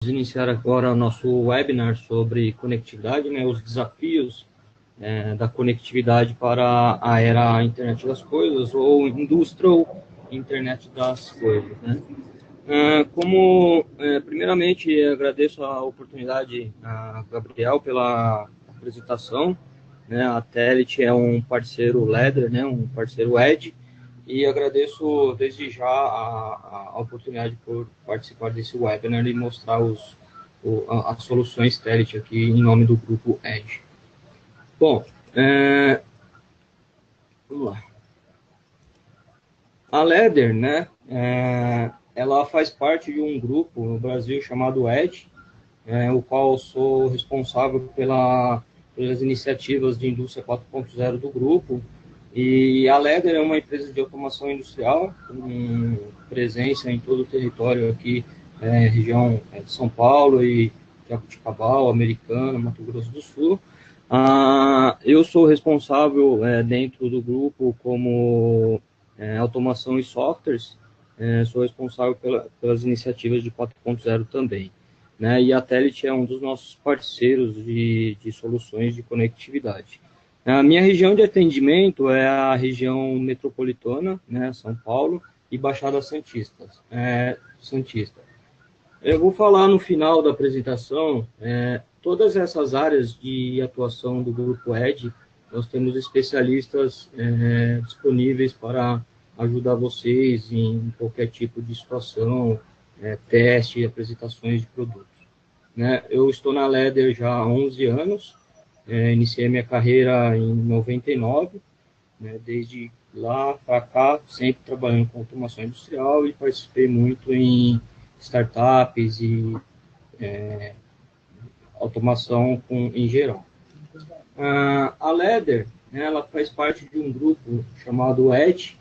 Iniciar agora o nosso webinar sobre conectividade, né, os desafios da conectividade para a era Internet das Coisas ou Industrial Internet das Coisas, né? Primeiramente, agradeço a oportunidade a Gabriel pela apresentação, né? A Telit é um parceiro LEDER, né? Um parceiro Edge, e agradeço desde já a oportunidade por participar desse webinar e mostrar as soluções Telit aqui em nome do grupo Edge. Bom, vamos lá. A LEDER, né, ela faz parte de um grupo no Brasil chamado Edge, o qual sou responsável pelas iniciativas de indústria 4.0 do grupo. E a LEDER é uma empresa de automação industrial, com presença em todo o território aqui, região de São Paulo e Jaboticabal, Americana, Mato Grosso do Sul. Eu sou responsável dentro do grupo como automação e softwares, sou responsável pelas iniciativas de 4.0 também, né? E a Telit é um dos nossos parceiros de soluções de conectividade. A minha região de atendimento é a região metropolitana, né, São Paulo, e Baixada Santista. Eu vou falar no final da apresentação, todas essas áreas de atuação do Grupo Edge, nós temos especialistas disponíveis para ajudar vocês em qualquer tipo de situação, teste, apresentações de produtos, né? Eu estou na LEDER já há 11 anos, iniciei minha carreira em 99, né? Desde lá para cá, sempre trabalhando com automação industrial e participei muito em startups e automação em geral. A LEDER, né, ela faz parte de um grupo chamado Edge.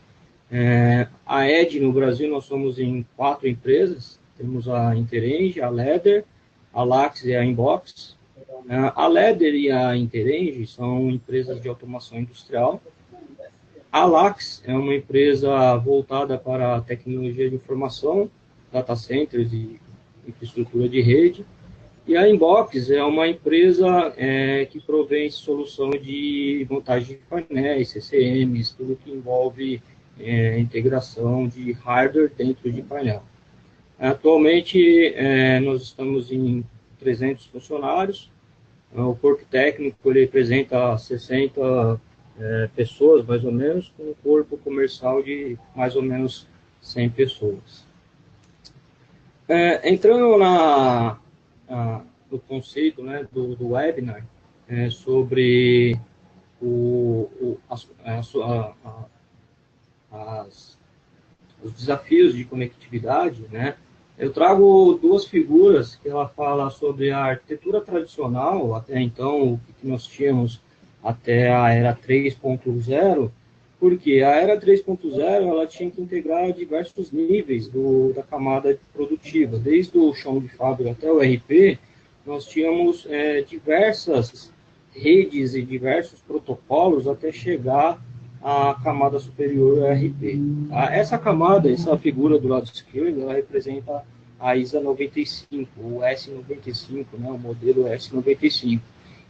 A Edge, no Brasil, nós somos em 4 empresas. Temos a Interenge, a LEDER, a Lax e a Inbox. A LEDER e a Interenge são empresas de automação industrial. A Lax é uma empresa voltada para a tecnologia de informação, data centers e infraestrutura de rede. E a Inbox é uma empresa que provém solução de montagem de painéis, CCMs, tudo que envolve integração de hardware dentro de painel. Atualmente, nós estamos em 300 funcionários. O corpo técnico ele representa 60 pessoas, mais ou menos, com um corpo comercial de mais ou menos 100 pessoas. Entrando no conceito, né, do webinar, sobre os desafios de conectividade, né, eu trago 2 figuras que ela fala sobre a arquitetura tradicional, até então, o que nós tínhamos até a era 3.0, porque a era 3.0 ela tinha que integrar diversos níveis da camada produtiva, desde o chão de fábrica até o RP, nós tínhamos diversas redes e diversos protocolos até chegar à camada superior, o RP. Essa camada, essa figura do lado esquerdo, ela representa a ISA 95, o S95, né, o modelo S95.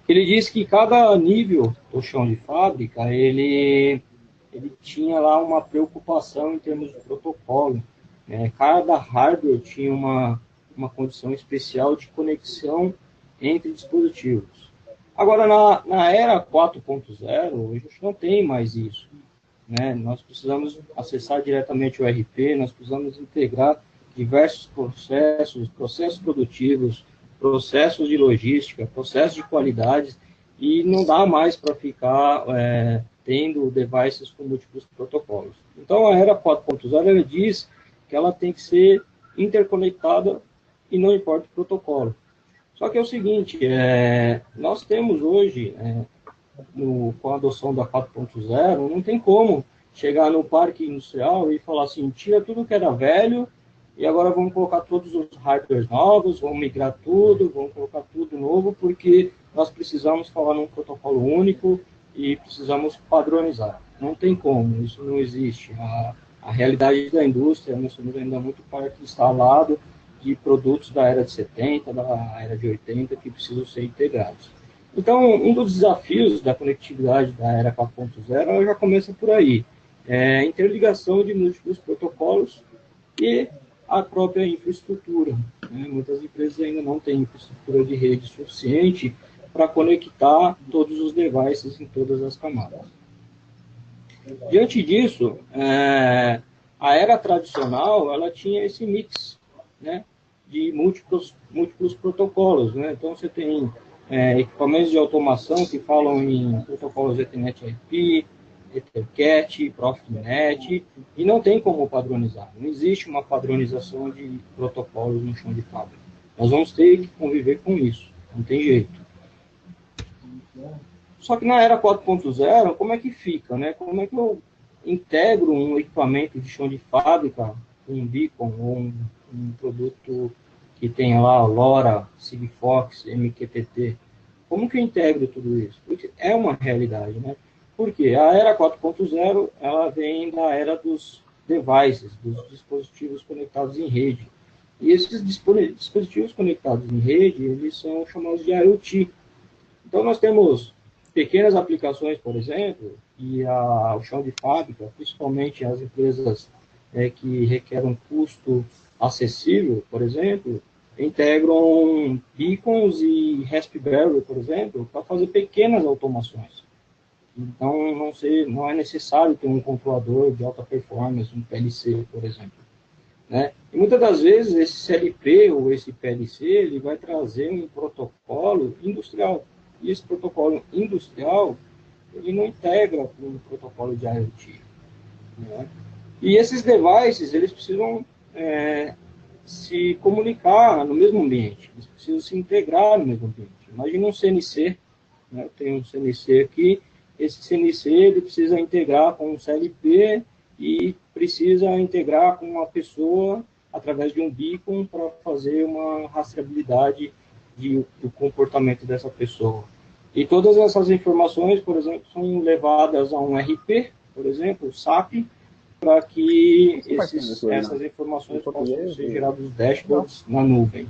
Ele diz que cada nível do chão de fábrica, ele tinha lá uma preocupação em termos de protocolo, né? Cada hardware tinha uma condição especial de conexão entre dispositivos. Agora, na era 4.0, hoje a gente não tem mais isso, né? Nós precisamos acessar diretamente o RP, nós precisamos integrar diversos processos produtivos, processos de logística, processos de qualidade, e não dá mais para ficar tendo devices com múltiplos protocolos. Então, a era 4.0 diz que ela tem que ser interconectada e não importa o protocolo. Só que é o seguinte, nós temos hoje, com a adoção da 4.0, não tem como chegar no parque industrial e falar assim, tira tudo que era velho e agora vamos colocar todos os hardwares novos, vamos migrar tudo, vamos colocar tudo novo, porque nós precisamos falar num protocolo único e precisamos padronizar. Não tem como, isso não existe. A realidade da indústria, nós temos ainda muito parque instalado, de produtos da era de 70, da era de 80, que precisam ser integrados. Então, um dos desafios da conectividade da era 4.0 já começa por aí. A interligação de múltiplos protocolos e a própria infraestrutura. Né? Muitas empresas ainda não têm infraestrutura de rede suficiente para conectar todos os devices em todas as camadas. Diante disso, a era tradicional ela tinha esse mix, né, de múltiplos protocolos. Né? Então, você tem equipamentos de automação que falam em protocolos Ethernet IP, EtherCAT, Profinet, e não tem como padronizar. Não existe uma padronização de protocolos no chão de fábrica. Nós vamos ter que conviver com isso, não tem jeito. Só que na era 4.0, como é que fica? Né? Como é que eu integro um equipamento de chão de fábrica, um beacon, ou um produto que tenha lá LoRa, Sigfox, MQTT? Como que eu integro tudo isso? Porque é uma realidade, né? Porque a era 4.0, ela vem da era dos devices, dos dispositivos conectados em rede. E esses dispositivos conectados em rede, eles são chamados de IoT. Então, nós temos pequenas aplicações, por exemplo, e o chão de fábrica, principalmente as empresas que requerem um custo acessível, por exemplo, integram beacons e Raspberry, por exemplo, para fazer pequenas automações. Então, não é necessário ter um controlador de alta performance, um PLC, por exemplo. Né? E muitas das vezes, esse CLP ou esse PLC, ele vai trazer um protocolo industrial. E esse protocolo industrial, ele não integra com o protocolo de IoT. Né? E esses devices, eles precisam se comunicar no mesmo ambiente. Eles precisam se integrar no mesmo ambiente. Imagina um CNC, né? Eu tenho um CNC aqui, esse CNC ele precisa integrar com um CLP e precisa integrar com uma pessoa através de um beacon para fazer uma rastreabilidade do comportamento dessa pessoa. E todas essas informações, por exemplo, são levadas a um RP, por exemplo, SAP, para que essas informações possam ser geradas dashboards na nuvem.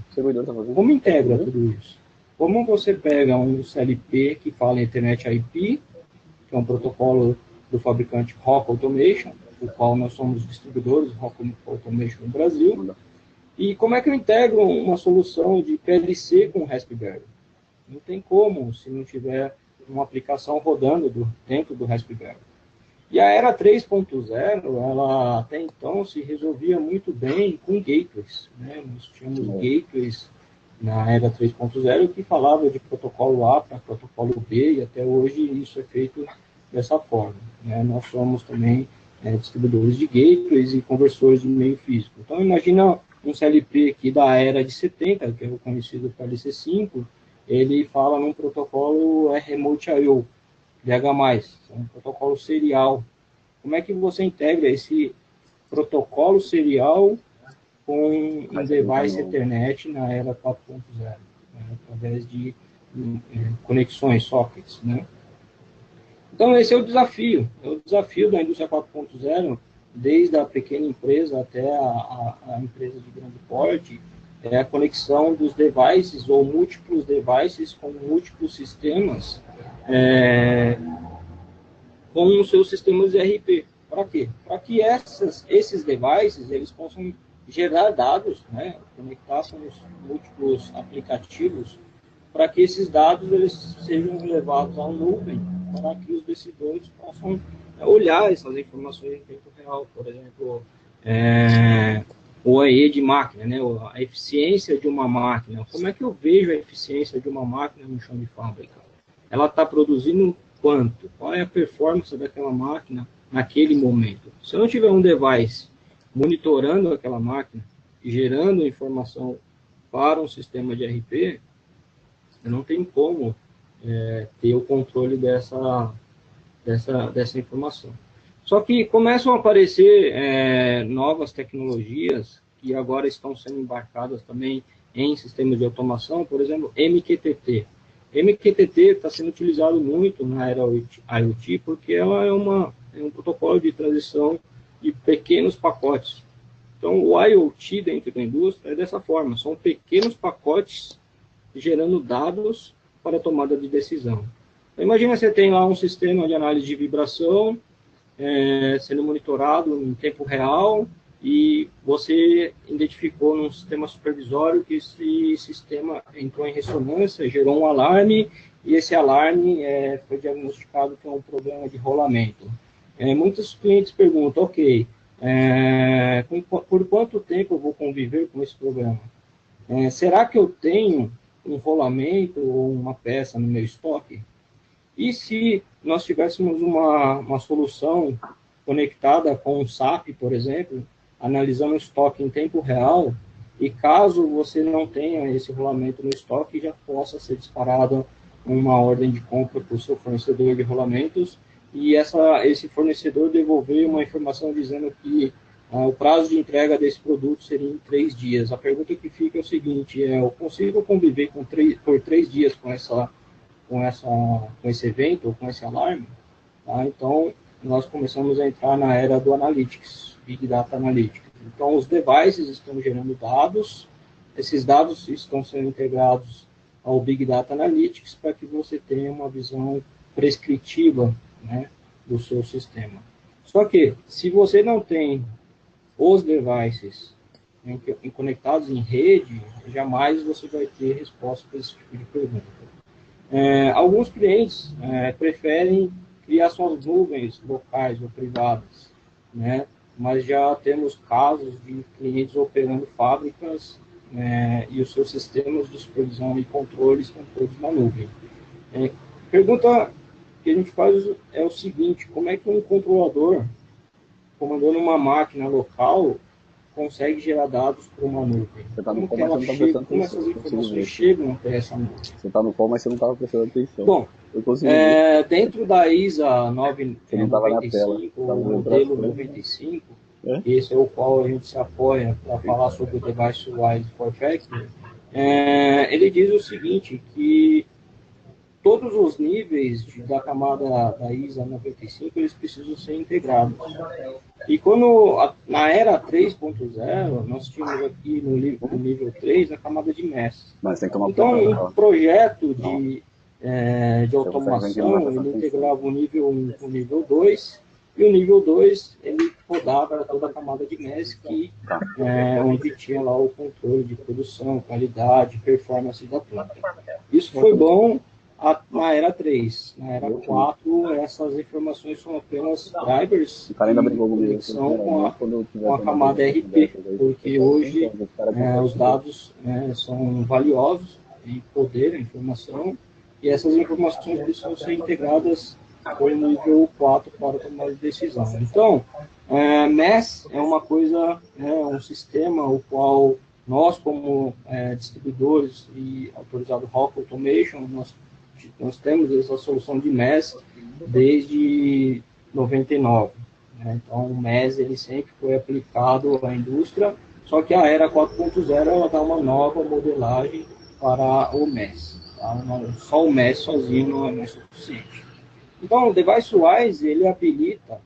Como integra tudo isso? Como você pega um CLP que fala Internet IP, que é um protocolo do fabricante Rockwell Automation, do qual nós somos distribuidores Rockwell Automation no Brasil, e como é que eu integro uma solução de PLC com Raspberry? Não tem como, se não tiver uma aplicação rodando dentro do Raspberry. E a era 3.0, ela até então se resolvia muito bem com gateways. Né? Nós tínhamos gateways na era 3.0 que falava de protocolo A para protocolo B, e até hoje isso é feito dessa forma. Né? Nós somos também distribuidores de gateways e conversores de meio físico. Então, imagina um CLP aqui da era de 70, que é o conhecido PLC5, ele fala num protocolo Remote I/O, DH+, é um protocolo serial. Como é que você integra esse protocolo serial com um device Ethernet na era 4.0, né, através de conexões, sockets, né? Então, esse é o desafio da indústria 4.0, desde a pequena empresa até a empresa de grande porte, é a conexão dos devices ou múltiplos devices com múltiplos sistemas com os seus sistemas de ERP. Para quê? Para que esses devices eles possam gerar dados, né, conectar com os múltiplos aplicativos, para que esses dados eles sejam levados à nuvem, para que os decisores possam olhar essas informações em tempo real. Por exemplo, o AE de máquina, né, a eficiência de uma máquina. Como é que eu vejo a eficiência de uma máquina no chão de fábrica? Ela está produzindo quanto? Qual é a performance daquela máquina naquele momento? Se eu não tiver um device monitorando aquela máquina e gerando informação para um sistema de RP, eu não tenho como ter o controle dessa informação. Só que começam a aparecer novas tecnologias que agora estão sendo embarcadas também em sistemas de automação, por exemplo, MQTT. MQTT está sendo utilizado muito na era IoT porque ela é um protocolo de transição de pequenos pacotes. Então, o IoT dentro da indústria é dessa forma, são pequenos pacotes gerando dados para a tomada de decisão. Então, imagina você tem lá um sistema de análise de vibração, sendo monitorado em tempo real, e você identificou num sistema supervisório que esse sistema entrou em ressonância, gerou um alarme, e esse alarme foi diagnosticado que é um problema de rolamento. Muitos clientes perguntam, ok, por quanto tempo eu vou conviver com esse problema? Será que eu tenho um rolamento ou uma peça no meu estoque? E se nós tivéssemos uma solução conectada com o SAP, por exemplo, analisando o estoque em tempo real, e caso você não tenha esse rolamento no estoque, já possa ser disparada uma ordem de compra para o seu fornecedor de rolamentos, e esse fornecedor devolver uma informação dizendo que o prazo de entrega desse produto seria em 3 dias. A pergunta que fica é o seguinte, eu consigo conviver por 3 dias com esse evento, ou com esse alarme? Tá? Então, nós começamos a entrar na era do Analytics, Big Data Analytics. Então, os devices estão gerando dados, esses dados estão sendo integrados ao Big Data Analytics para que você tenha uma visão prescritiva, né, do seu sistema. Só que, se você não tem os devices conectados em rede, jamais você vai ter resposta para esse tipo de pergunta. Alguns clientes preferem criar suas nuvens locais ou privadas, né? Mas já temos casos de clientes operando fábricas e os seus sistemas de supervisão e controle estão todos na nuvem. Pergunta que a gente faz é o seguinte, como é que um controlador, comandando uma máquina local, consegue gerar dados para uma nuvem? Como essas informações chegam até essa nuvem? Você está no call, mas você não estava prestando atenção. Bom, dentro da ISA 95, o modelo 95, esse é o qual a gente se apoia para falar sobre o Device Wise for Factory, ele diz o seguinte, que todos os níveis da camada da ISA 95, eles precisam ser integrados. E na era 3.0, nós tínhamos aqui no nível 3 a camada de MES. Então, um projeto de automação, ele integrava o nível 1 com o nível 2, e o nível 2, ele rodava toda a camada de MES, onde tinha lá o controle de produção, qualidade, performance da planta. Isso foi bom na era 3. Na era 4, essas informações são apenas drivers de conexão com a camada RP, porque hoje os dados são valiosos em poder, a informação, e essas informações precisam ser integradas com o nível 4 para tomar decisão. Então, MES é uma coisa, um sistema o qual nós, como distribuidores e autorizado Rockwell Automation, nós temos essa solução de MES desde 99. Né? Então, o MES ele sempre foi aplicado à indústria, só que a era 4.0 ela dá uma nova modelagem para o MES. Tá? Só o MES sozinho não é suficiente. Então, o DeviceWise ele habilita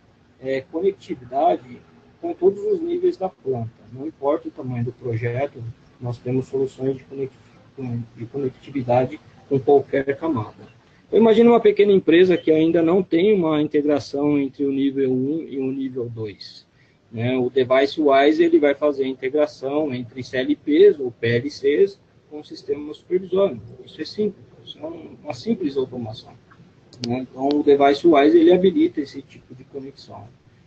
conectividade com todos os níveis da planta. Não importa o tamanho do projeto, nós temos soluções de conectividade com qualquer camada. Eu imagino uma pequena empresa que ainda não tem uma integração entre o nível 1 e o nível 2. Né? O DeviceWise ele vai fazer a integração entre CLPs ou PLCs com o sistema supervisório. Isso é simples, isso é uma simples automação. Né? Então, o DeviceWise ele habilita esse tipo de conexão.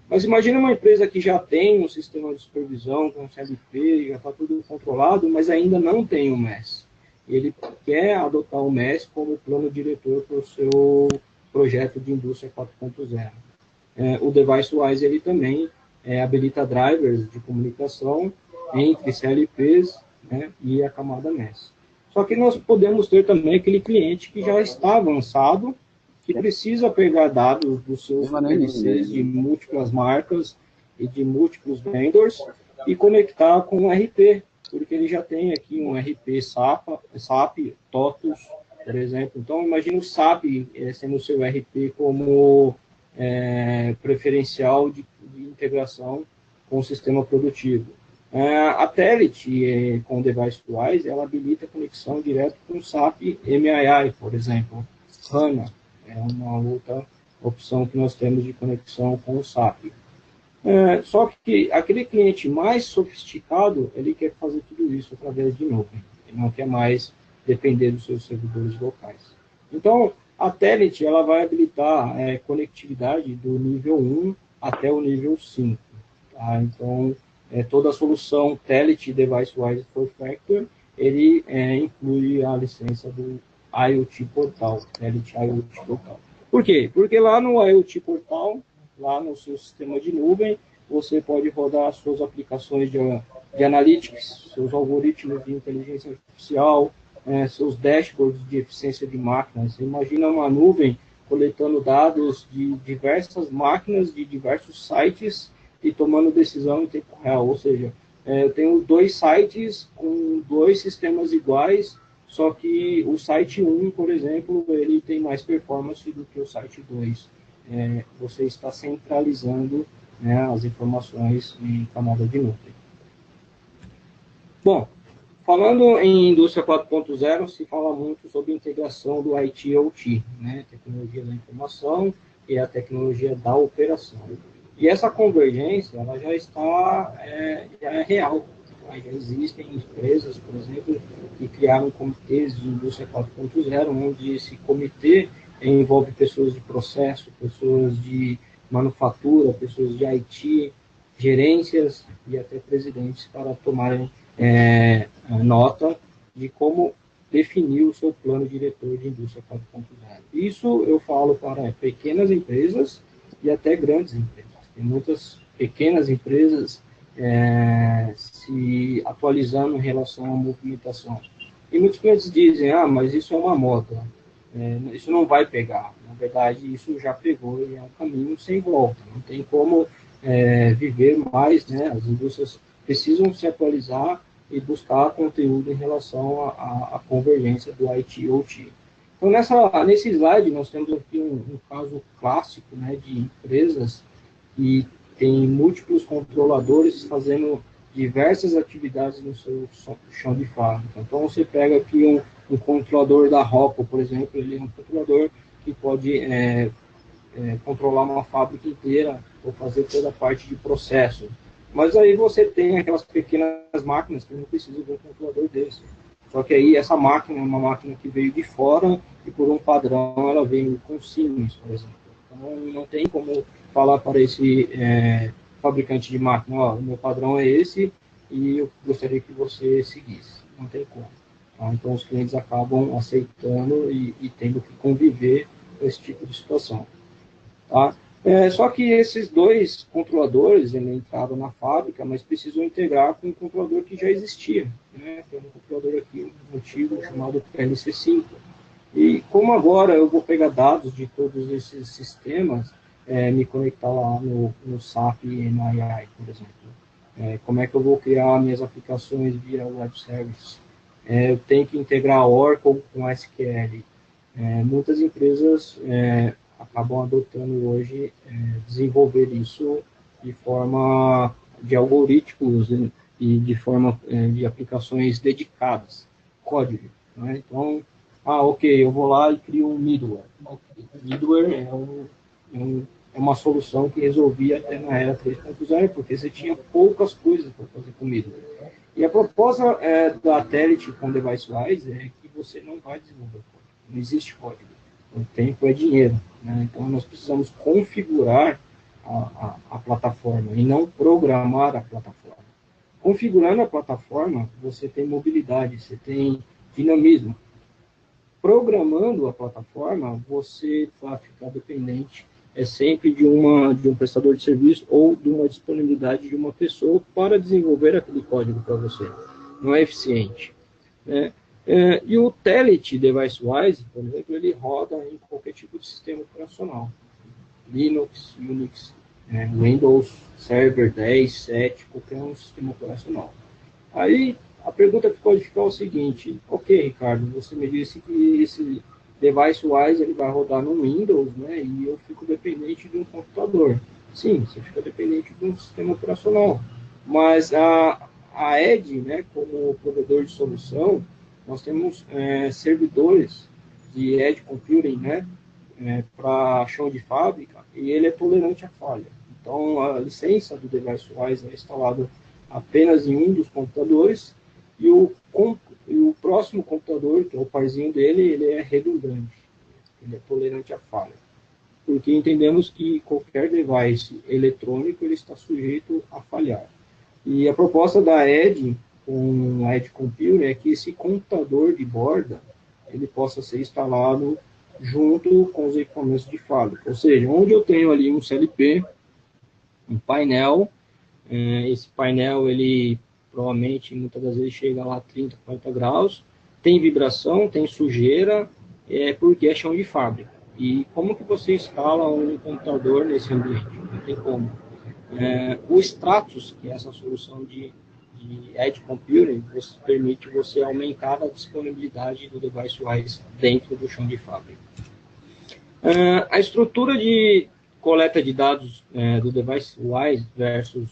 Mas imagine uma empresa que já tem um sistema de supervisão com CLP, já está tudo controlado, mas ainda não tem o MES. Ele quer adotar o MES como plano diretor para o seu projeto de indústria 4.0. O DeviceWise ele também habilita drivers de comunicação entre CLPs, né, e a camada MES. Só que nós podemos ter também aquele cliente que já está avançado, que precisa pegar dados dos seus PLCs de múltiplas marcas e de múltiplos vendors e conectar com o RP, porque ele já tem aqui um RP SAP, TOTUS, por exemplo. Então, imagine o SAP sendo o seu RP como preferencial de integração com o sistema produtivo. A Telit, com o DeviceWise, ela habilita a conexão direto com o SAP MII, por exemplo. HANA é uma outra opção que nós temos de conexão com o SAP. Só que aquele cliente mais sofisticado, ele quer fazer tudo isso através de nuvem. Ele não quer mais depender dos seus servidores locais. Então, a Telit, ela vai habilitar conectividade do nível 1 até o nível 5. Tá? Então, toda a solução Telit DeviceWise for Factor, ele inclui a licença do IoT Portal, Telit IoT Portal. Por quê? Porque lá no IoT Portal, lá no seu sistema de nuvem, você pode rodar suas aplicações de analytics, seus algoritmos de inteligência artificial, seus dashboards de eficiência de máquinas. Você imagina uma nuvem coletando dados de diversas máquinas, de diversos sites, e tomando decisão em tempo real. Ou seja, eu tenho 2 sites com 2 sistemas iguais, só que o site 1, por exemplo, ele tem mais performance do que o site 2. Você está centralizando, né, as informações em camada de nuvem. Bom, falando em indústria 4.0, se fala muito sobre a integração do IT e OT, né, tecnologia da informação e a tecnologia da operação. E essa convergência, ela já está, já é real. Já existem empresas, por exemplo, que criaram comitês de indústria 4.0, onde esse comitê envolve pessoas de processo, pessoas de manufatura, pessoas de IT, gerências e até presidentes para tomarem nota de como definir o seu plano diretor de indústria 4.0. Isso eu falo para pequenas empresas e até grandes empresas. Tem muitas pequenas empresas se atualizando em relação à movimentação. E muitos clientes dizem, mas isso é uma moda, isso não vai pegar. Na verdade, isso já pegou e é um caminho sem volta. Não tem como viver mais, né? As indústrias precisam se atualizar e buscar conteúdo em relação à convergência do IT e OT. Então, nesse slide, nós temos aqui um caso clássico, né, de empresas que tem múltiplos controladores fazendo diversas atividades no seu chão de fábrica. Então, você pega aqui um controlador da Rockwell, por exemplo, ele é um controlador que pode controlar uma fábrica inteira ou fazer toda a parte de processo. Mas aí você tem aquelas pequenas máquinas que não precisam de um controlador desse. Só que aí essa máquina é uma máquina que veio de fora e por um padrão ela veio com Siemens, por exemplo. Então, não tem como falar para esse fabricante de máquina, o meu padrão é esse e eu gostaria que você seguisse. Não tem como. Tá? Então, os clientes acabam aceitando e tendo que conviver com esse tipo de situação. Tá? Só que esses 2 controladores entraram na fábrica, mas precisam integrar com um controlador que já existia. Né? Tem um controlador aqui antigo chamado PLC5. E como agora eu vou pegar dados de todos esses sistemas, me conectar lá no SAP MII, por exemplo. Como é que eu vou criar minhas aplicações via web service? Eu tenho que integrar Oracle com SQL. Muitas empresas acabam adotando hoje desenvolver isso de forma de algoritmos e de forma de aplicações dedicadas, código. Né? Então, ok, eu vou lá e crio um middleware. Okay. Middleware é uma solução que resolvia até na era 3.0, porque você tinha poucas coisas para fazer com middleware. E a proposta da Telit com DeviceWise é que você não vai desenvolver código. Não existe código. O tempo é dinheiro. Né? Então, nós precisamos configurar a plataforma e não programar a plataforma. Configurando a plataforma, você tem mobilidade, você tem dinamismo. Programando a plataforma, você vai ficar dependente sempre de um prestador de serviço ou de uma disponibilidade de uma pessoa para desenvolver aquele código para você. Não é eficiente. Né? E o Telit DeviceWise, por exemplo, ele roda em qualquer tipo de sistema operacional. Linux, Unix, Windows, Server 10, 7, qualquer um sistema operacional. Aí a pergunta que pode ficar é o seguinte: ok, Ricardo, você me disse que esse DeviceWise ele vai rodar no Windows, né, e eu fico dependente de um computador. Sim, você fica dependente de um sistema operacional. Mas a Edge, né, como provedor de solução, nós temos servidores de Edge Computing, né, para chão de fábrica, e ele é tolerante à falha. Então, a licença do DeviceWise é instalada apenas em um dos computadores, e o próximo computador, que é o parzinho dele, ele é redundante, ele é tolerante à falha. Porque entendemos que qualquer device eletrônico ele está sujeito a falhar. E a proposta da Edge, com a Edge Computer, é que esse computador de borda ele possa ser instalado junto com os equipamentos de fábrica. Ou seja, onde eu tenho ali um CLP, um painel, esse painel, ele provavelmente, muitas das vezes, chega lá a 30, 40 graus, tem vibração, tem sujeira, porque é chão de fábrica. E como que você instala um computador nesse ambiente? Não tem como. O Stratus, que é essa solução de Edge Computing, permite você aumentar a disponibilidade do DeviceWise dentro do chão de fábrica. A estrutura de coleta de dados do DeviceWise versus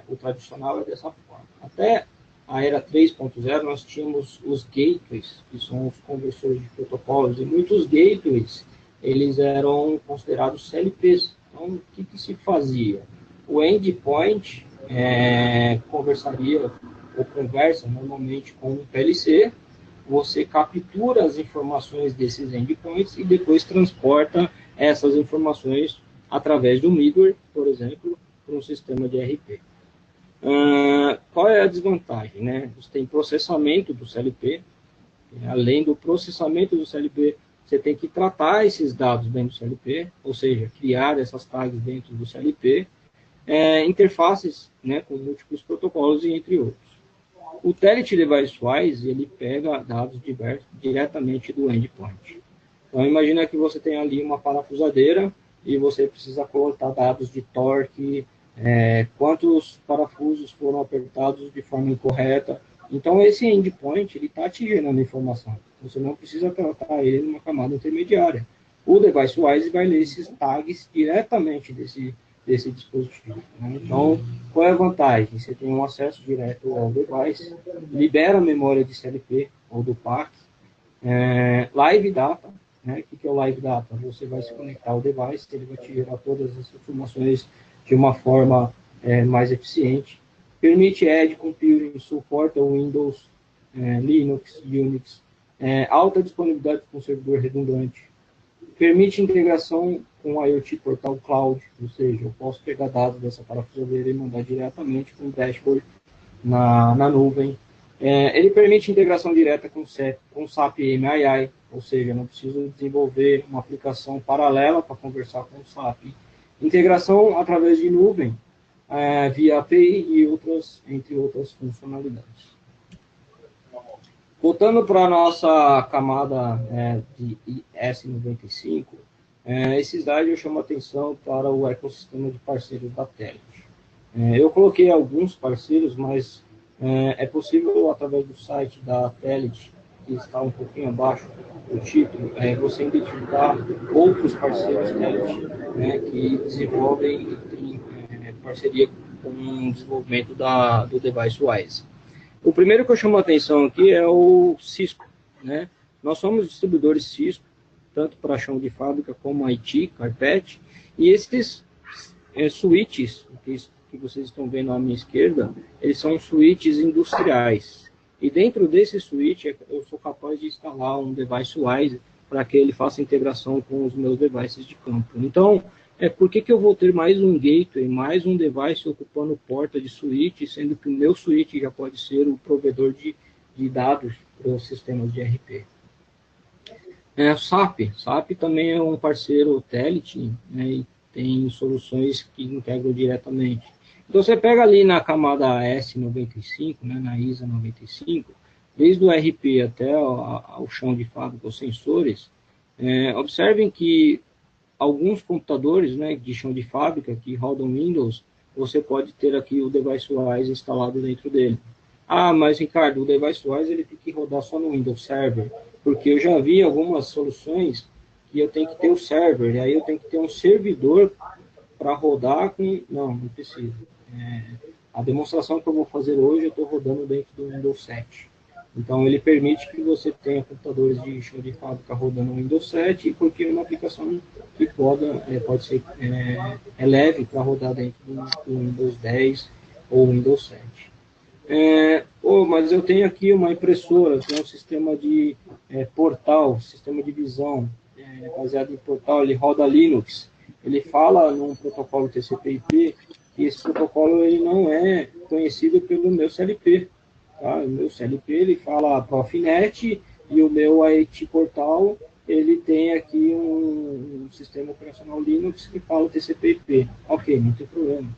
o tradicional é dessa forma. Até a era 3.0 nós tínhamos os gateways, que são os conversores de protocolos, e muitos gateways eles eram considerados CLPs. Então, o que se fazia? O endpoint conversaria ou conversa normalmente com um PLC, você captura as informações desses endpoints e depois transporta essas informações através do middleware, por exemplo, para um sistema de RP. Qual é a desvantagem? Né? Você tem processamento do CLP, além do processamento do CLP, você tem que tratar esses dados dentro do CLP, ou seja, criar essas tags dentro do CLP, interfaces, né, com múltiplos protocolos e entre outros. O Telnet DeviceWise, ele pega dados diretamente do endpoint. Então, imagina que você tem ali uma parafusadeira e você precisa coletar dados de torque, quantos parafusos foram apertados de forma incorreta. Então, esse endpoint, ele está te gerando informação. Você não precisa tratar ele numa camada intermediária. O DeviceWise vai ler esses tags diretamente desse dispositivo. Né? Então, qual é a vantagem? Você tem um acesso direto ao device, libera a memória de CLP ou do PAC, Live Data. Né? O que é o Live Data? Você vai se conectar ao device, ele vai te gerar todas as informações de uma forma mais eficiente. Permite Edge Computing, suporta o Windows, Linux, Unix, alta disponibilidade com servidor redundante. Permite integração com o IoT Portal Cloud, ou seja, eu posso pegar dados dessa parafusadeira e mandar diretamente com o dashboard na nuvem. Ele permite integração direta com SAP MII, ou seja, não preciso desenvolver uma aplicação paralela para conversar com o SAP. Integração através de nuvem, via API e entre outras funcionalidades. Voltando para a nossa camada de S95, esse slide eu chamo a atenção para o ecossistema de parceiros da Telnet. Eu coloquei alguns parceiros, mas é possível, através do site da Telnet, que está um pouquinho abaixo do título, você identificar outros parceiros Telnet, que desenvolvem e têm parceria com o desenvolvimento do DeviceWise. O primeiro que eu chamo a atenção aqui é o Cisco. Né? Nós somos distribuidores Cisco, tanto para chão de fábrica como IT, Carpet, e esses switches que vocês estão vendo à minha esquerda, eles são switches industriais. E dentro desse switch, eu sou capaz de instalar um DeviceWise para que ele faça integração com os meus devices de campo. Então, por que eu vou ter mais um gateway, mais um device ocupando porta de switch, sendo que o meu switch já pode ser o provedor de dados para os sistemas de RP? O SAP também é um parceiro Telnet, né, e tem soluções que integram diretamente. Então, você pega ali na camada S95, né, na ISA 95, desde o RP até o chão de fábrica, os sensores, observem que alguns computadores, né, de chão de fábrica que rodam Windows, você pode ter aqui o DeviceWise instalado dentro dele. Ah, mas Ricardo, o DeviceWise ele tem que rodar só no Windows Server, porque eu já vi algumas soluções que eu tenho que ter o server, e aí eu tenho que ter um servidor para rodar com... Não precisa. A demonstração que eu vou fazer hoje, eu estou rodando dentro do Windows 7. Então, ele permite que você tenha computadores de chão de fábrica rodando no Windows 7, porque é uma aplicação que pode ser leve para rodar dentro do Windows 10 ou Windows 7. Mas eu tenho aqui uma impressora, que é um sistema de portal, sistema de visão, baseado em portal, ele roda Linux. Ele fala num protocolo TCP/IP, que esse protocolo ele não é conhecido pelo meu CLP. Tá? O meu CLP ele fala Profinet e o meu IT Portal ele tem aqui um sistema operacional Linux que fala TCP/IP. Ok, não tem problema.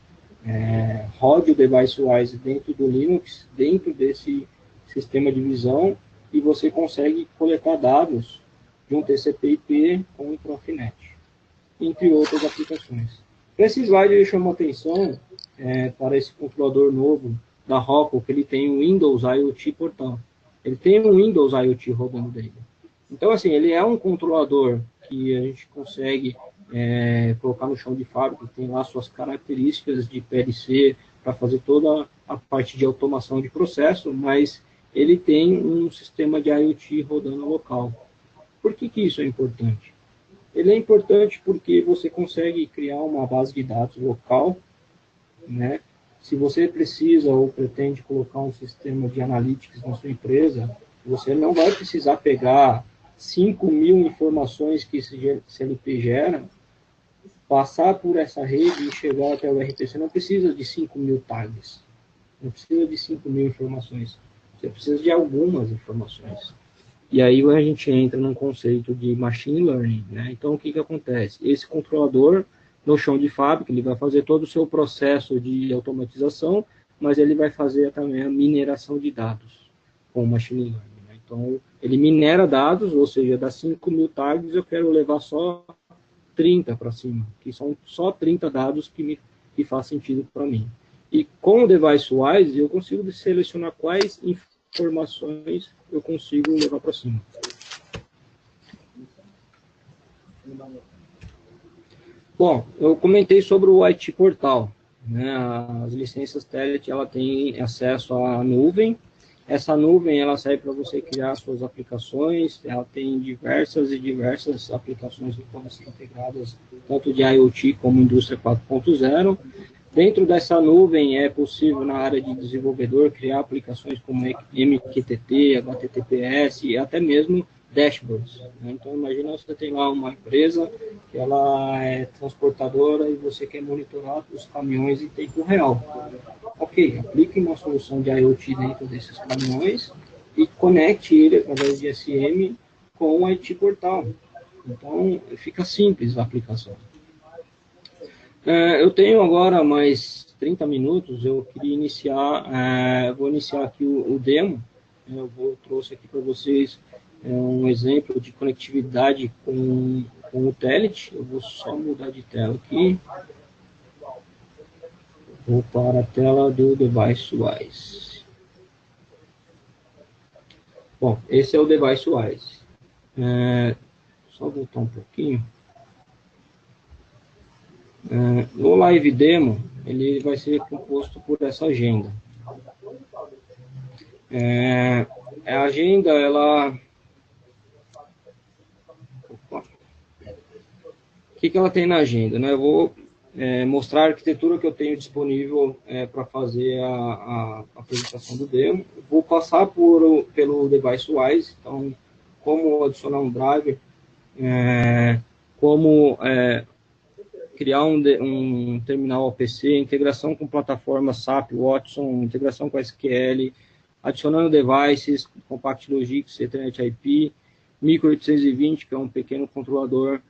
Rode o DeviceWise dentro do Linux, dentro desse sistema de visão, e você consegue coletar dados de um TCP/IP com um Profinet, entre outras aplicações. Esse slide ele chamou atenção para esse controlador novo da Rockwell, que ele tem um Windows IoT Portal. Ele tem um Windows IoT rodando dele. Então, assim, ele é um controlador que a gente consegue colocar no chão de fábrica, tem lá suas características de PLC para fazer toda a parte de automação de processo, mas ele tem um sistema de IoT rodando local. Por que isso é importante? Ele é importante porque você consegue criar uma base de dados local, né? Se você precisa ou pretende colocar um sistema de analytics na sua empresa, você não vai precisar pegar 5.000 informações que esse CLP gera, passar por essa rede e chegar até o RPC. Não precisa de 5.000 tags, não precisa de 5.000 informações, você precisa de algumas informações. E aí a gente entra num conceito de machine learning, né? Então, o que acontece? Esse controlador, no chão de fábrica, ele vai fazer todo o seu processo de automatização, mas ele vai fazer também a mineração de dados com machine learning, né? Então, ele minera dados, ou seja, das 5.000 tags, eu quero levar só 30 para cima, que são só 30 dados que faz sentido para mim. E com o DeviceWise, eu consigo selecionar quais informações eu consigo levar para cima. Bom, eu comentei sobre o IT Portal, né? As licenças Telet, ela tem acesso à nuvem. Essa nuvem, ela serve para você criar suas aplicações. Ela tem diversas aplicações que podem ser integradas, tanto de IoT como Indústria 4.0. Dentro dessa nuvem é possível, na área de desenvolvedor, criar aplicações como MQTT, HTTPS e até mesmo dashboards, né? Então, imagina você tem lá uma empresa que ela é transportadora e você quer monitorar os caminhões em tempo real. Ok, aplique uma solução de IoT dentro desses caminhões e conecte ele através de SM com o IT Portal. Então, fica simples a aplicação. Eu tenho agora mais 30 minutos, eu queria vou iniciar aqui o demo. Trouxe aqui para vocês um exemplo de conectividade com o Telet. Eu vou só mudar de tela aqui. Vou para a tela do DeviceWise. Bom, esse é o DeviceWise. Só voltar um pouquinho. No Live Demo, ele vai ser composto por essa agenda. A agenda, ela... Opa. O que ela tem na agenda, né? Eu vou mostrar a arquitetura que eu tenho disponível para fazer a apresentação do demo. Eu vou passar pelo DeviceWise, então, como adicionar um driver, como criar um terminal OPC, integração com plataformas SAP, Watson, integração com SQL, adicionando devices, Compact Logic, Ethernet IP, Micro 820, que é um pequeno controlador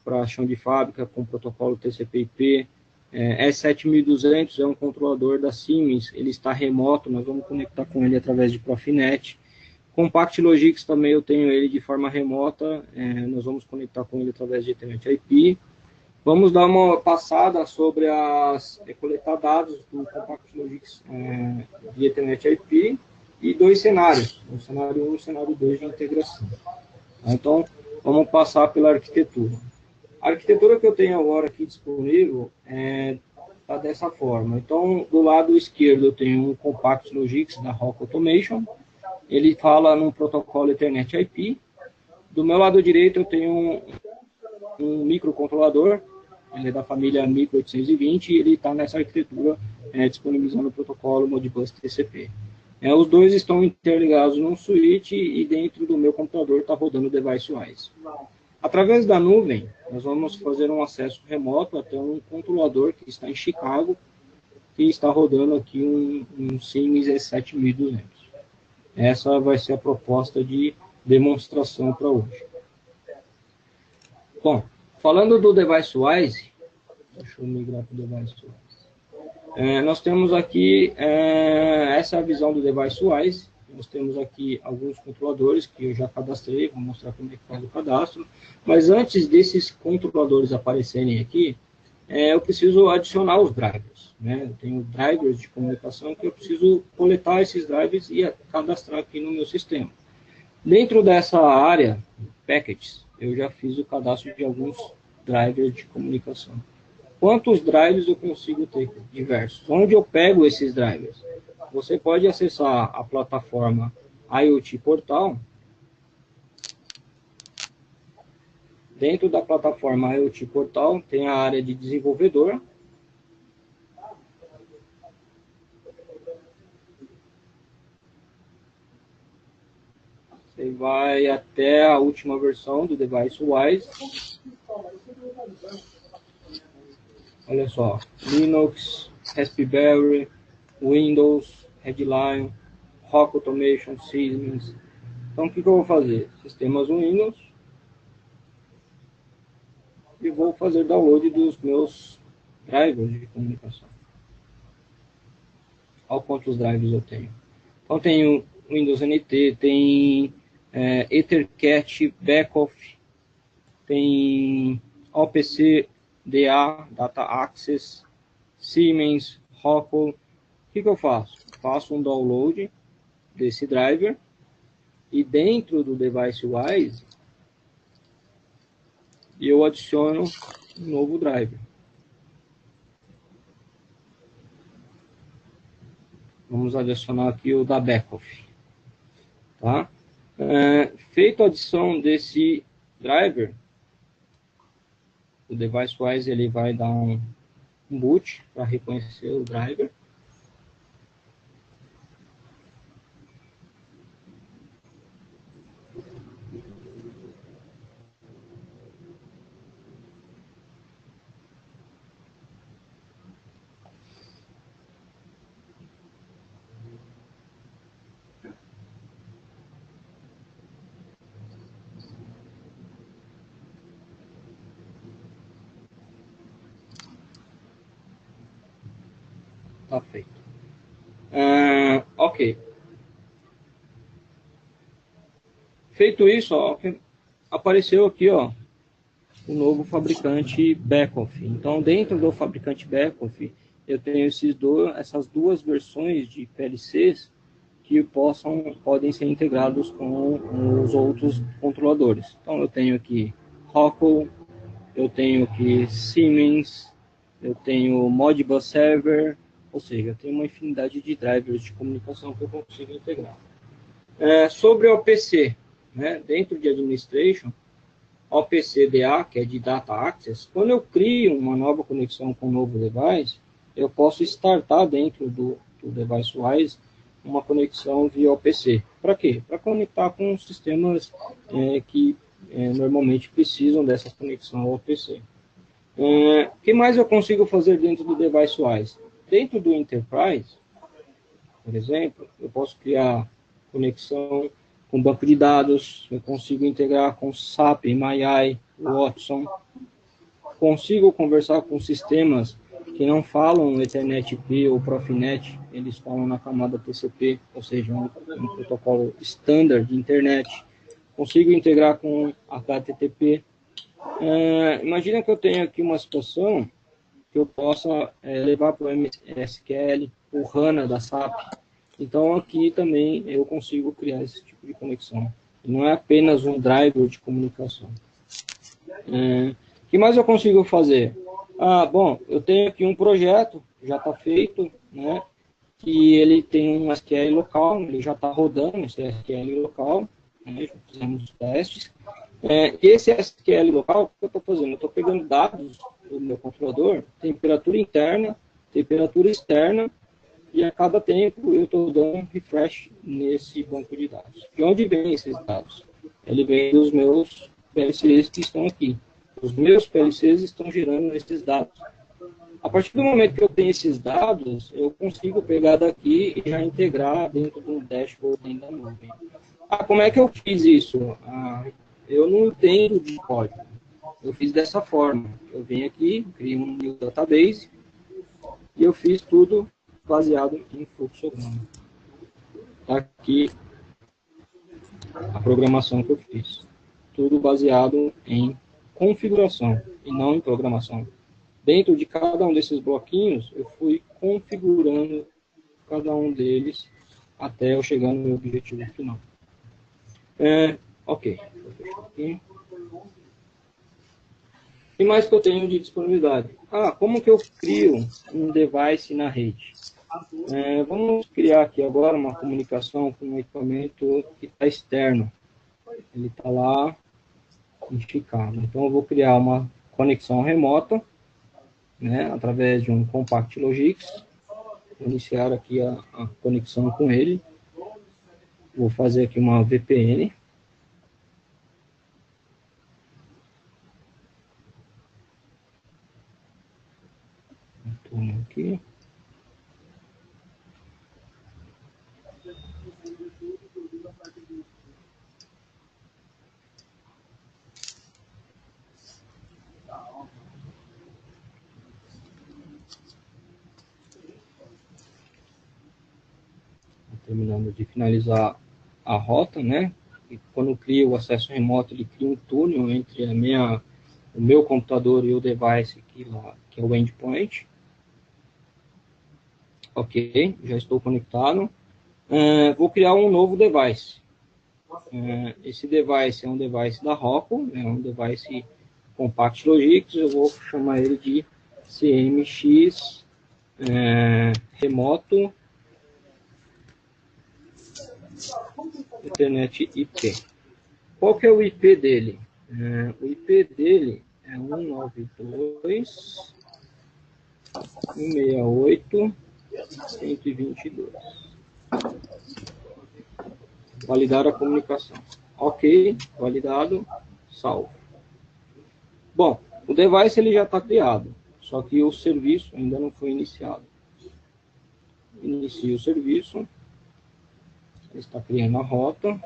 para chão de fábrica com protocolo TCP/IP, S7200 é um controlador da Siemens, ele está remoto, nós vamos conectar com ele através de Profinet. Compact Logic também eu tenho ele de forma remota, nós vamos conectar com ele através de Ethernet IP. Vamos dar uma passada sobre coletar dados do Compact Logic de Ethernet IP e dois cenários, o cenário 1 e o cenário 2 de integração. Então, vamos passar pela arquitetura. A arquitetura que eu tenho agora aqui disponível está tá dessa forma. Então, do lado esquerdo eu tenho um Compact Logix da Rock Automation. Ele fala num protocolo Ethernet IP. Do meu lado direito eu tenho um microcontrolador. Ele é da família Micro 820 e ele está nessa arquitetura disponibilizando o protocolo Modbus TCP. Os dois estão interligados num switch e dentro do meu computador está rodando o DeviceWise. Através da nuvem, nós vamos fazer um acesso remoto até um controlador que está em Chicago, que está rodando aqui um Siemens E7200. Essa vai ser a proposta de demonstração para hoje. Bom, falando do DeviceWise, deixa eu migrar para o DeviceWise. Nós temos aqui, essa é a visão do DeviceWise. Nós temos aqui alguns controladores que eu já cadastrei, vou mostrar como é que faz o cadastro. Mas antes desses controladores aparecerem aqui, eu preciso adicionar os drivers. Né? Eu tenho drivers de comunicação que eu preciso coletar esses drivers e cadastrar aqui no meu sistema. Dentro dessa área, packages, eu já fiz o cadastro de alguns drivers de comunicação. Quantos drivers eu consigo ter? Diversos. Onde eu pego esses drivers? Você pode acessar a plataforma IoT Portal. Dentro da plataforma IoT Portal tem a área de desenvolvedor. Você vai até a última versão do DeviceWise. Olha só, Linux, Raspberry, Windows, Redline, Rock Automation, Siemens. Então, o que eu vou fazer? Sistemas Windows. E vou fazer download dos meus drivers de comunicação. Olha quantos drivers eu tenho. Então, tenho Windows NT, tem EtherCAT Backoff, tem OPC DA, Data Access, Siemens, Rockwell. O que eu faço? Faço um download desse driver e dentro do DeviceWise eu adiciono um novo driver. Vamos adicionar aqui o da Backoff. Tá? Feita a adição desse driver, o DeviceWise ele vai dar um boot para reconhecer o driver. Tá feito. Ok. Feito isso, ó, apareceu aqui, ó, o novo fabricante Backoff. Então, dentro do fabricante Backoff, eu tenho essas duas versões de PLCs que podem ser integrados com os outros controladores. Então, eu tenho aqui Rockwell, eu tenho aqui Siemens, eu tenho Modbus Server, ou seja, eu tenho uma infinidade de drivers de comunicação que eu consigo integrar. Sobre o OPC, né, dentro de Administration, OPC-DA, que é de Data Access, quando eu crio uma nova conexão com um novo device, eu posso startar dentro do DeviceWise uma conexão via OPC. Para quê? Para conectar com sistemas que normalmente precisam dessa conexão ao OPC. O que mais eu consigo fazer dentro do DeviceWise? Dentro do Enterprise, por exemplo, eu posso criar conexão com banco de dados, eu consigo integrar com SAP, MyAI, Watson, consigo conversar com sistemas que não falam Ethernet IP ou Profinet, eles falam na camada TCP, ou seja, um protocolo standard de internet, consigo integrar com HTTP. Imagina que eu tenho aqui uma situação que eu possa levar para o MSQL, o HANA da SAP. Então, aqui também eu consigo criar esse tipo de conexão. Não é apenas um driver de comunicação. O que mais eu consigo fazer? Bom, eu tenho aqui um projeto, já está feito, né? Que ele tem um SQL local, ele já está rodando esse SQL local, né, já fizemos os testes. Esse SQL local, o que eu estou fazendo? Eu estou pegando dados do meu controlador, temperatura interna, temperatura externa, e a cada tempo eu estou dando um refresh nesse banco de dados. De onde vem esses dados? Ele vem dos meus PLCs que estão aqui. Os meus PLCs estão gerando esses dados. A partir do momento que eu tenho esses dados, eu consigo pegar daqui e já integrar dentro de um dashboard dentro da nuvem. Como é que eu fiz isso? Eu não entendo de código. Eu fiz dessa forma. Eu venho aqui, criei um new database e eu fiz tudo baseado em fluxograma. Está aqui a programação que eu fiz. Tudo baseado em configuração e não em programação. Dentro de cada um desses bloquinhos, eu fui configurando cada um deles até eu chegar no meu objetivo final. Ok. Vou fechar aqui. O que mais que eu tenho de disponibilidade? Como que eu crio um device na rede? Vamos criar aqui agora uma comunicação com um equipamento que está externo. Ele está lá em Chicago. Então, eu vou criar uma conexão remota, né, através de um Compact Logix. Vou iniciar aqui a conexão com ele. Vou fazer aqui uma VPN. Aqui. Terminando de finalizar a rota, né? E quando cria o acesso remoto, ele cria um túnel entre o meu computador e o device que é o endpoint. Ok, já estou conectado. Vou criar um novo device. Esse device é um device da Rockwell, é um device Compact Logix. Eu vou chamar ele de CMX remoto Internet IP. Qual que é o IP dele? O IP dele é 192.168.122. Validar a comunicação. Ok, validado, salvo. Bom, o device ele já está criado, só que o serviço ainda não foi iniciado. Inicie o serviço. Ele está criando a rota.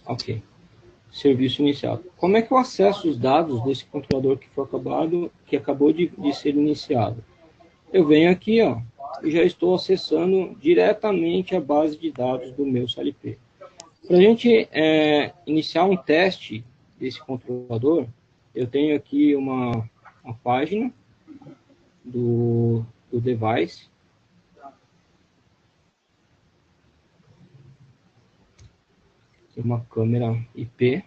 Ok. Serviço iniciado. Como é que eu acesso os dados desse controlador que acabou de ser iniciado? Eu venho aqui, ó, e já estou acessando diretamente a base de dados do meu CLP. Para a gente iniciar um teste desse controlador, eu tenho aqui uma página do device. Tem uma câmera IP.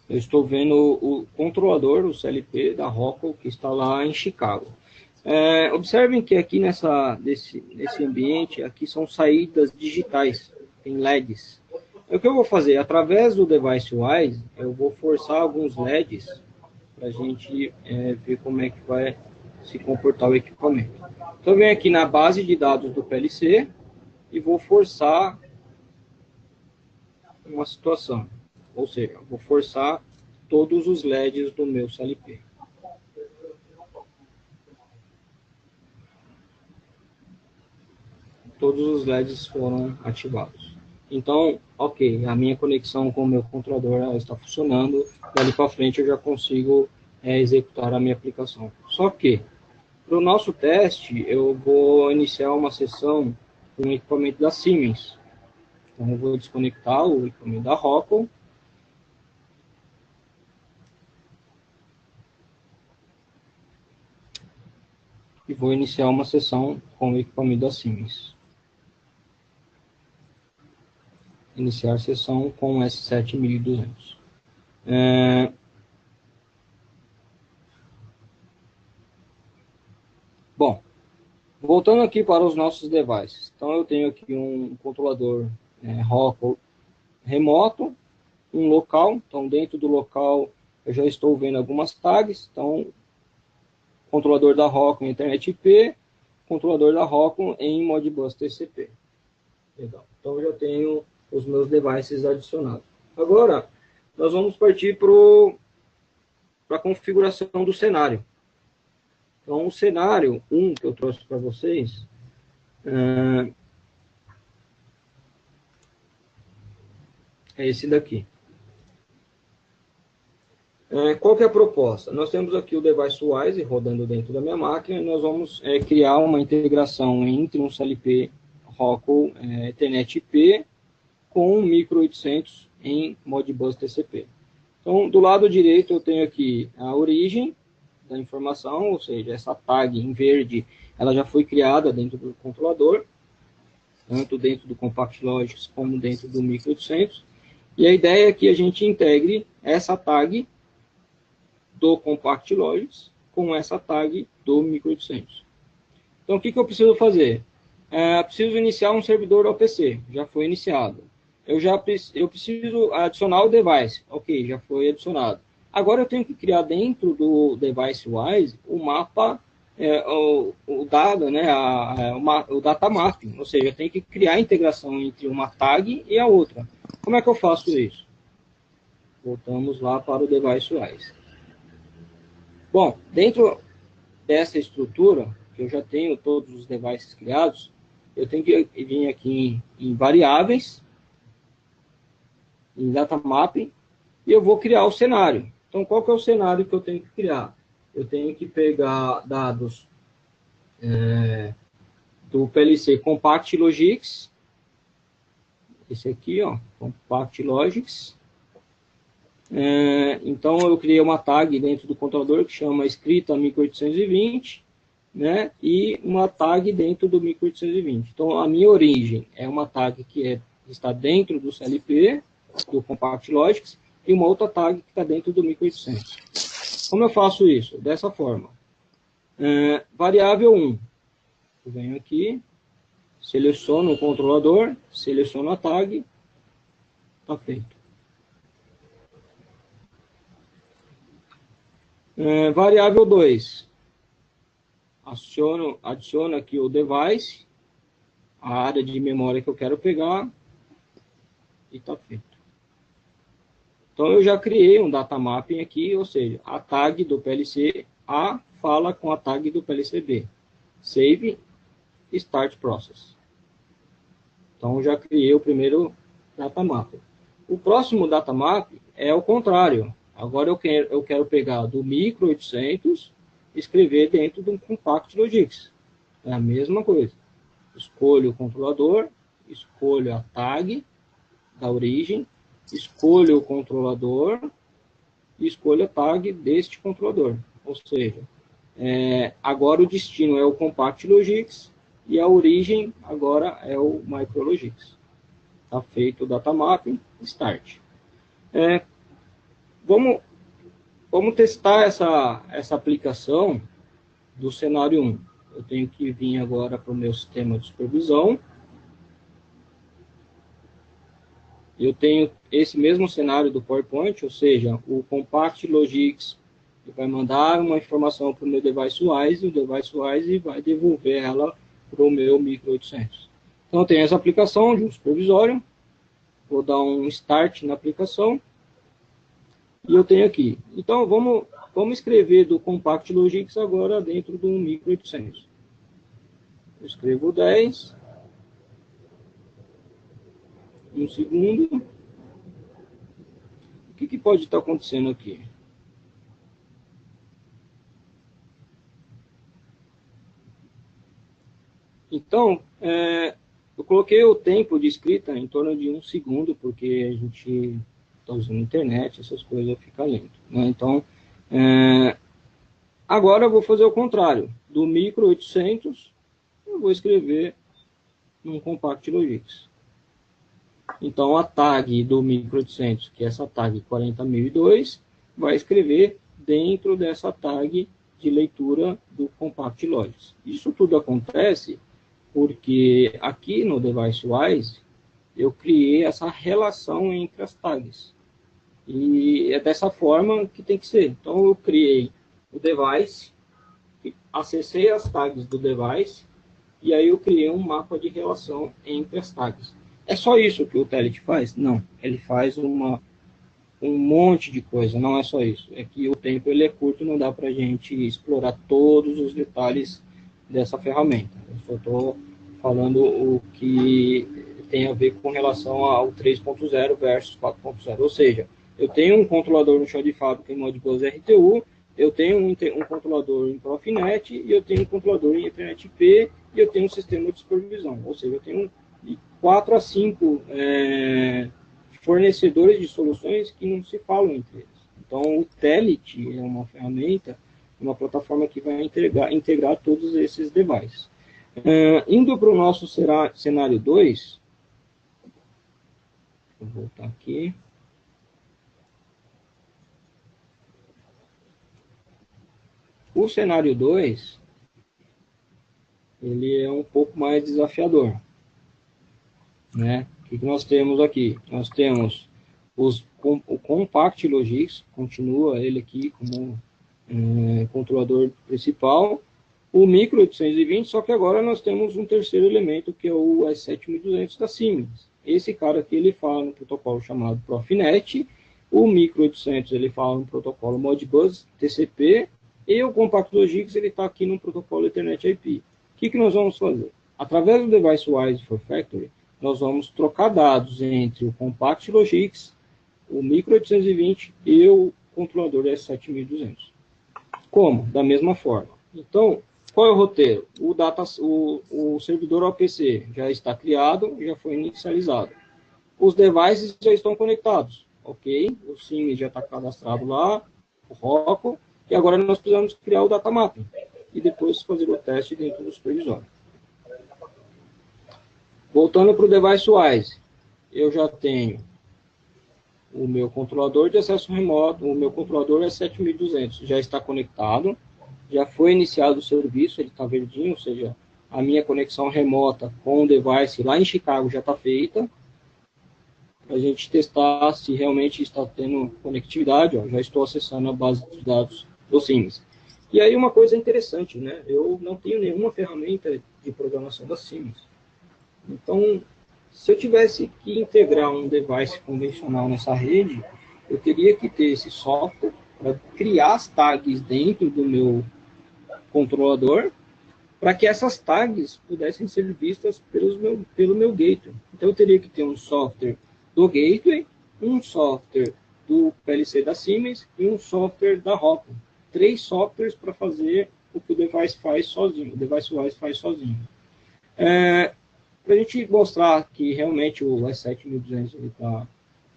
Eu estou vendo o controlador, o CLP da Rockwell, que está lá em Chicago. Observem que aqui nesse ambiente, aqui são saídas digitais, tem LEDs. O que eu vou fazer? Através do DeviceWise, eu vou forçar alguns LEDs para a gente ver como é que vai se comportar o equipamento. Então, eu venho aqui na base de dados do PLC e vou forçar uma situação. Ou seja, vou forçar todos os LEDs do meu CLP. Todos os LEDs foram ativados. Então, ok, a minha conexão com o meu controlador está funcionando. Dali para frente eu já consigo executar a minha aplicação. Só que, para o nosso teste, eu vou iniciar uma sessão com o equipamento da Siemens. Então, eu vou desconectar o equipamento da Rockwell. vou iniciar uma sessão com o equipamento da Siemens. Iniciar sessão com o S7200. Bom, voltando aqui para os nossos devices. Então, eu tenho aqui um controlador Rockwell remoto, um local. Então, dentro do local, eu já estou vendo algumas tags. Então, controlador da Rockwell em Internet IP, controlador da Rockwell em Modbus TCP. Legal. Então, eu já tenho os meus devices adicionados. Agora, nós vamos partir para a configuração do cenário. Então, o cenário 1 que eu trouxe para vocês é esse daqui. Qual que é a proposta? Nós temos aqui o DeviceWise rodando dentro da minha máquina e nós vamos criar uma integração entre um CLP Rockwell Ethernet IP com um micro 800 em Modbus TCP. Então, do lado direito eu tenho aqui a origem da informação, ou seja, essa tag em verde, ela já foi criada dentro do controlador, tanto dentro do Compact Logics como dentro do micro 800. E a ideia é que a gente integre essa tag do Compact Logics com essa tag do micro 800. Então, o que eu preciso fazer? Preciso iniciar um servidor OPC, já foi iniciado. Eu preciso adicionar o device, ok, já foi adicionado. Agora eu tenho que criar dentro do DeviceWise o mapa, o dado, né, o data mapping, ou seja, eu tenho que criar a integração entre uma tag e a outra. Como é que eu faço isso? Voltamos lá para o DeviceWise. Bom, dentro dessa estrutura, que eu já tenho todos os devices criados, eu tenho que vir aqui em variáveis, em data mapping, e eu vou criar o cenário. Então, qual que é o cenário que eu tenho que criar? Eu tenho que pegar dados do PLC Compact Logics, esse aqui, ó, Compact Logics. Então, eu criei uma tag dentro do controlador que chama escrita 1820, né, e uma tag dentro do 1820. Então, a minha origem é uma tag que está dentro do CLP, do Compact Logics, e uma outra tag que está dentro do 1800. Como eu faço isso? Dessa forma. Variável 1. Eu venho aqui, seleciono o controlador, seleciono a tag, está feito. Variável 2. Adiciono aqui o device, a área de memória que eu quero pegar, e está feito. Então, eu já criei um data mapping aqui, ou seja, a tag do PLC A fala com a tag do PLC B. Save, Start Process. Então, eu já criei o primeiro data mapping. O próximo data mapping é o contrário. Agora, eu quero pegar do micro 800 e escrever dentro do Compact Logics. É a mesma coisa. Escolho o controlador, escolho a tag da origem, escolho o controlador e escolho a tag deste controlador. Ou seja, agora o destino é o Compact Logics e a origem agora é o Micro Logics. Está feito o data mapping, start. Vamos testar essa aplicação do cenário 1. Eu tenho que vir agora para o meu sistema de supervisão. Eu tenho esse mesmo cenário do PowerPoint, ou seja, o Compact Logics vai mandar uma informação para o meu DeviceWise, e o DeviceWise vai devolver ela para o meu Micro 800. Então, eu tenho essa aplicação de um supervisório, vou dar um Start na aplicação, e eu tenho aqui. Então, vamos escrever do Compact Logics agora dentro do Micro 800. Eu escrevo 10. Um segundo. O que pode estar acontecendo aqui? Então, eu coloquei o tempo de escrita em torno de 1 segundo, porque a gente está usando internet, essas coisas ficam lento, né? Então, Agora eu vou fazer o contrário. Do micro 800, eu vou escrever num Compact Logix. Então, a tag do micro 800, que é essa tag 40002, vai escrever dentro dessa tag de leitura do Compact Logix. Isso tudo acontece porque aqui no DeviceWise eu criei essa relação entre as tags. E é dessa forma que tem que ser. Então, eu criei o device, acessei as tags do device, e aí eu criei um mapa de relação entre as tags. É só isso que o Telit faz? Não. Ele faz um monte de coisa, não é só isso. É que o tempo ele é curto, não dá para a gente explorar todos os detalhes dessa ferramenta. Eu só estou falando o que tem a ver com relação ao 3.0 versus 4.0. Ou seja, eu tenho um controlador no chão de fábrica em Modbus RTU, eu tenho um controlador em Profinet, e eu tenho um controlador em Ethernet IP, e eu tenho um sistema de supervisão. Ou seja, eu tenho 4 a 5 fornecedores de soluções que não se falam entre eles. Então, o Telit é uma ferramenta, uma plataforma que vai integrar todos esses devices. Indo para o nosso cenário 2, vou voltar aqui. O cenário 2, ele é um pouco mais desafiador, né? O que nós temos aqui? Nós temos o Compact Logix, continua ele aqui como controlador principal, o Micro 820, só que agora nós temos um terceiro elemento, que é o S7200 da Siemens. Esse cara aqui, ele fala no protocolo chamado Profinet, o Micro 800 ele fala no protocolo Modbus TCP, e o Compact Logix ele está aqui no protocolo Ethernet IP. O que nós vamos fazer? Através do DeviceWise for Factory, nós vamos trocar dados entre o Compact Logix, o Micro 820 e o controlador S7200. Como? Da mesma forma. Então, qual é o roteiro? O servidor OPC já está criado, já foi inicializado. Os devices já estão conectados, ok? O SIM já está cadastrado lá, o Rocco, e agora nós precisamos criar o data mapping e depois fazer o teste dentro do supervisório. Voltando para o DeviceWise, eu já tenho o meu controlador de acesso remoto, o meu controlador é 7200, já está conectado, já foi iniciado o serviço, ele está verdinho, ou seja, a minha conexão remota com o device lá em Chicago já está feita, para a gente testar se realmente está tendo conectividade, ó, já estou acessando a base de dados do Siemens. E aí uma coisa interessante, né? Eu não tenho nenhuma ferramenta de programação da Siemens. Então, se eu tivesse que integrar um device convencional nessa rede, eu teria que ter esse software para criar as tags dentro do meu controlador, para que essas tags pudessem ser vistas pelo meu gateway. Então, eu teria que ter um software do gateway, um software do PLC da Siemens e um software da Rockwell. 3 softwares para fazer o que o device faz sozinho, o DeviceWise faz sozinho. Para a gente mostrar que realmente o S7200 está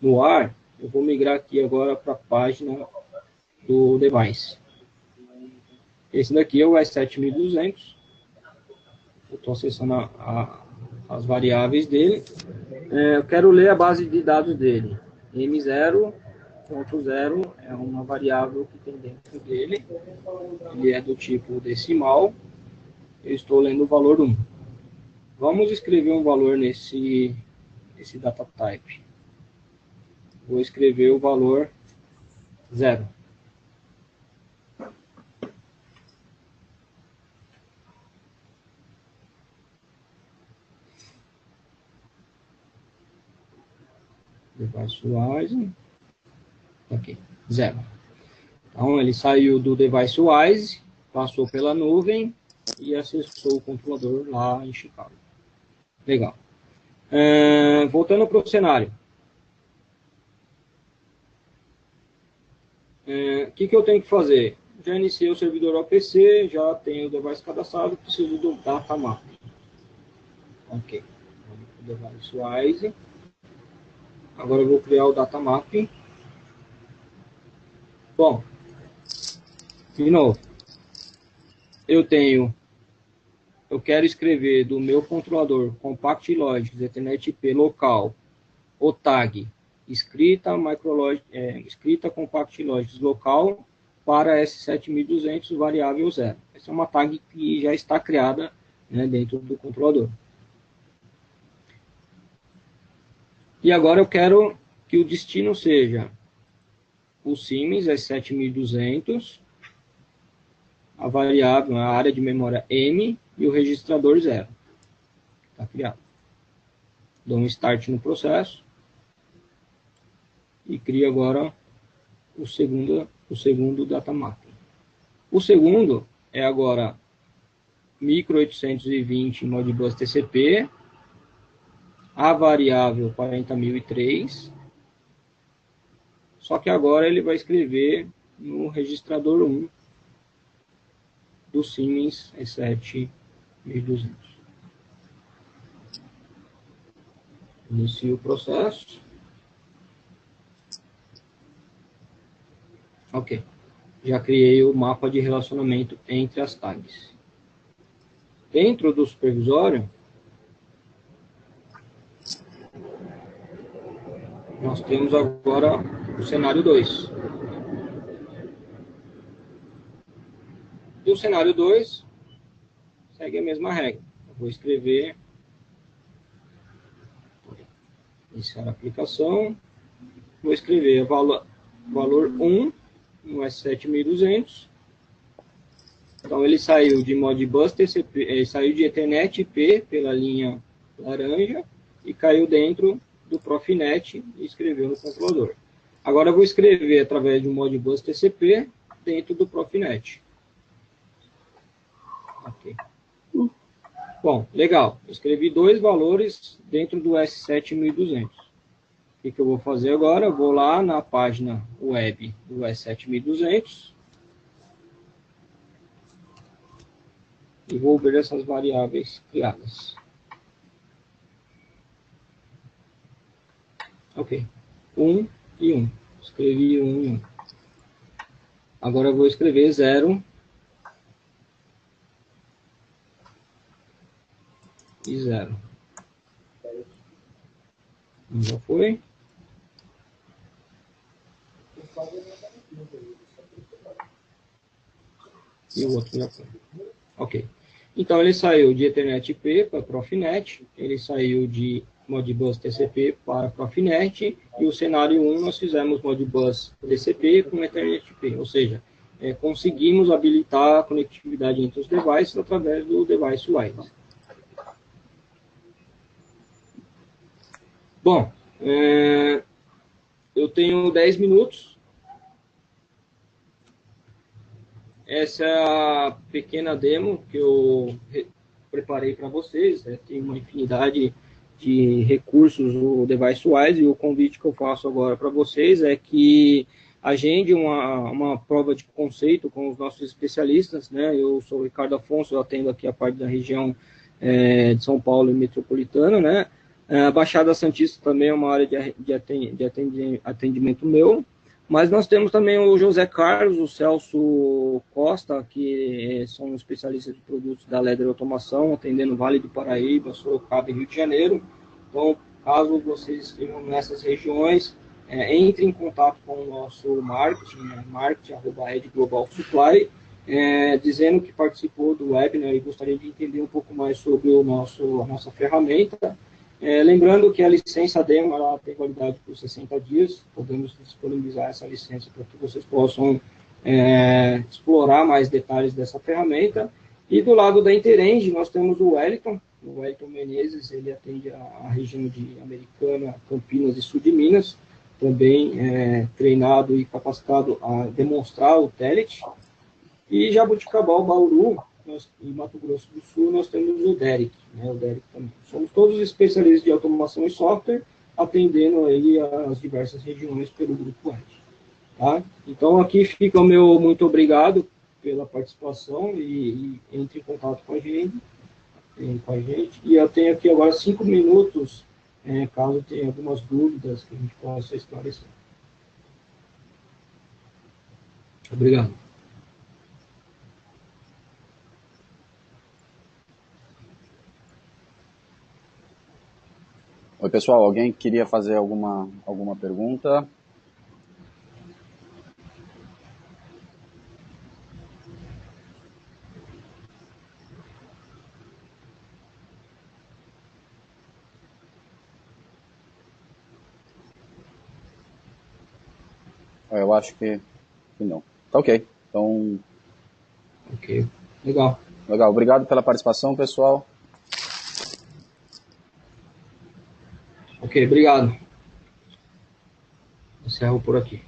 no ar, eu vou migrar aqui agora para a página do device. Esse daqui é o S7200. Eu estou acessando as variáveis dele. Eu quero ler a base de dados dele. M0.0 é uma variável que tem dentro dele. Ele é do tipo decimal. Eu estou lendo o valor 1. Vamos escrever um valor nesse data type. Vou escrever o valor 0. DeviceWise. Ok, 0. Então, ele saiu do DeviceWise, passou pela nuvem e acessou o controlador lá em Chicago. Legal. Voltando para o cenário. O que eu tenho que fazer? Já iniciei o servidor OPC, já tenho o device cadastrado, preciso do data map. Ok. Vamos para o DeviceWise. Agora eu vou criar o data mapping. Bom, de novo, eu quero escrever do meu controlador Compact Logic Ethernet IP local o tag escrita Compact Logic local para S7200 variável 0. Essa é uma tag que já está criada, né, dentro do controlador. E agora eu quero que o destino seja o Siemens S7200, a variável, a área de memória M e o registrador 0. Está criado. Dou um start no processo e crio agora o segundo data mapping. O segundo é agora micro 820 Modbus TCP, a variável 40.003, só que agora ele vai escrever no registrador 1 do Siemens S7200. Inicio o processo. Ok. Já criei o mapa de relacionamento entre as tags. Dentro do supervisório, nós temos agora o cenário 2. E o cenário 2 segue a mesma regra. Eu vou escrever, iniciar a aplicação, vou escrever valor 1 no S7200. Então ele saiu de Modbus TCP, ele saiu de Ethernet IP pela linha laranja e caiu dentro do Profinet e escreveu no controlador. Agora eu vou escrever através de um Modbus TCP dentro do Profinet. Ok. Bom, legal. Eu escrevi dois valores dentro do S7200. O que eu vou fazer agora? Eu vou lá na página web do S7200 e vou ver essas variáveis criadas. Ok. 1 e 1. Escrevi 1 e 1. Agora eu vou escrever 0 e 0. Já foi. E o outro já foi. Ok. Então, ele saiu de Ethernet IP para Profinet, ele saiu de Modbus TCP para Profinet, e o cenário 1 nós fizemos Modbus TCP com Ethernet IP, ou seja, conseguimos habilitar a conectividade entre os devices através do device wise. Bom, eu tenho 10 minutos. Essa é a pequena demo que eu preparei para vocês. Tem uma infinidade de recursos no DeviceWise, e o convite que eu faço agora para vocês é que agende uma prova de conceito com os nossos especialistas, né? Eu sou o Ricardo Afonso, eu atendo aqui a parte da região de São Paulo e metropolitana, né? A Baixada Santista também é uma área de atendimento meu. Mas nós temos também o José Carlos, o Celso Costa, que são especialistas de produtos da Leder Automação, atendendo Vale do Paraíba, Sorocaba e Rio de Janeiro. Então, caso vocês estejam nessas regiões, entre em contato com o nosso marketing, marketing@edglobalsupply, dizendo que participou do webinar e gostaria de entender um pouco mais sobre a nossa ferramenta. Lembrando que a licença demo ela tem validade por 60 dias, podemos disponibilizar essa licença para que vocês possam explorar mais detalhes dessa ferramenta. E do lado da Interenge, nós temos o Wellington Menezes, ele atende a região de Americana, Campinas e Sul de Minas, também treinado e capacitado a demonstrar o Telet. E Jaboticabal, Bauru, em Mato Grosso do Sul, nós temos o Derek, né? O Derek também. Somos todos especialistas de automação e software, atendendo aí as diversas regiões pelo Grupo Ed. Tá? Então, aqui fica o meu muito obrigado pela participação e entre em contato com a gente. E eu tenho aqui agora 5 minutos, caso tenha algumas dúvidas que a gente possa esclarecer. Obrigado. pessoal, alguém queria fazer alguma pergunta? Eu acho que não. Tá ok. Então, Ok, legal. legal. Obrigado pela participação, pessoal. Ok, obrigado. Encerro por aqui.